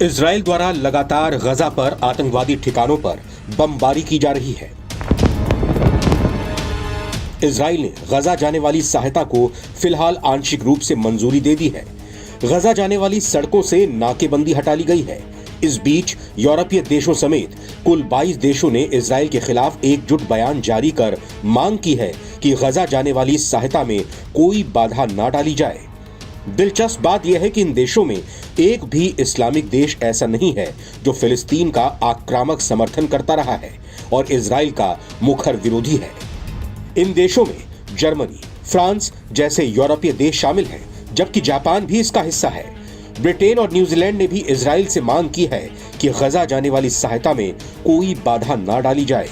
Israel द्वारा लगातार गजा पर आतंकवादी ठिकानों पर बमबारी की जा रही है। इजराइल ने गजा जाने वाली सहायता को फिलहाल आंशिक रूप से मंजूरी दे दी है। गजा जाने वाली सड़कों से नाकेबंदी हटा ली गई है। इस बीच यूरोपीय देशों समेत कुल 22 देशों ने इजराइल के खिलाफ एकजुट बयान जारी कर मांग की है कि गजा जाने वाली सहायता में कोई बाधा न डाली जाए। दिलचस्प बात यह है कि इन देशों में एक भी इस्लामिक देश ऐसा नहीं है जो फिलिस्तीन का आक्रामक समर्थन करता रहा है और इजराइल का मुखर विरोधी है। इन देशों में जर्मनी, फ्रांस जैसे यूरोपीय देश शामिल हैं, जबकि जापान भी इसका हिस्सा है। ब्रिटेन और न्यूजीलैंड ने भी इजराइल से मांग की है कि गजा जाने वाली सहायता में कोई बाधा न डाली जाए।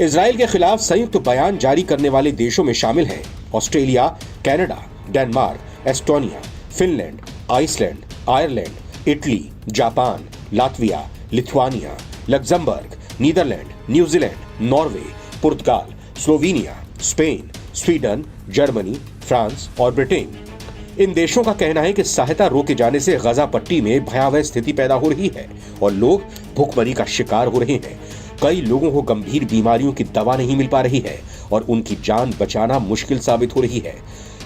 इजराइल के खिलाफ संयुक्त बयान जारी करने वाले देशों में शामिल हैं Australia, Canada, Denmark, Estonia, Finland, Iceland, Ireland, Italy, Japan, Latvia, Lithuania, Luxembourg, Netherland, New Zealand, Norway, पुर्तगाल, Slovenia, Spain, Sweden, Germany, France और ब्रिटेन। इन देशों का कहना है कि सहायता रोके जाने से गजा पट्टी में भयावह स्थिति पैदा हो रही है और लोग भूखमरी का शिकार हो रहे हैं। कई लोगों को गंभीर बीमारियों की दवा नहीं मिल पा रही है और उनकी जान बचाना मुश्किल साबित हो रही है।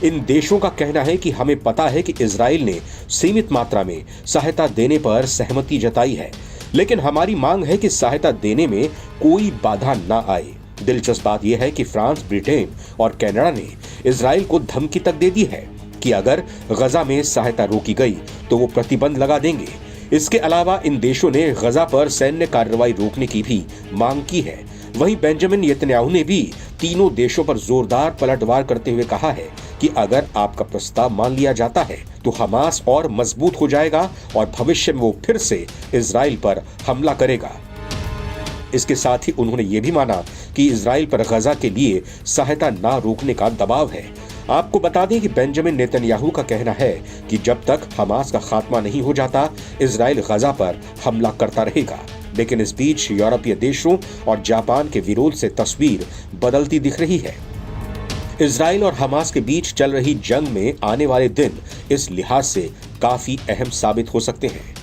इन देशों का कहना है कि हमें पता है कि इजराइल ने सीमित मात्रा में सहायता देने पर सहमति जताई है, लेकिन हमारी मांग है कि सहायता देने में कोई बाधा न आए। दिलचस्प बात यह है कि फ्रांस, ब्रिटेन और कनाडा ने इजराइल को धमकी तक दे दी है कि अगर गजा में सहायता रोकी गई तो वो प्रतिबंध लगा देंगे। इसके अलावा इन देशों ने गजा पर सैन्य कार्रवाई रोकने की भी मांग की है। वहीं बेंजामिन नेतन्याहू ने भी तीनों देशों पर जोरदार पलटवार करते हुए कहा है कि अगर आपका प्रस्ताव मान लिया जाता है तो हमास और मजबूत हो जाएगा और भविष्य में वो फिर से इजराइल पर हमला करेगा। इसके साथ ही उन्होंने ये भी माना कि इजराइल पर गजा के लिए सहायता न रोकने का दबाव है। आपको बता दें कि बेंजामिन नेतन्याहू का कहना है कि जब तक हमास का खात्मा नहीं हो जाता, इजराइल गजा पर हमला करता रहेगा। लेकिन इस बीच यूरोपीय देशों और जापान के विरोध से तस्वीर बदलती दिख रही है। इजराइल और हमास के बीच चल रही जंग में आने वाले दिन इस लिहाज से काफी अहम साबित हो सकते हैं।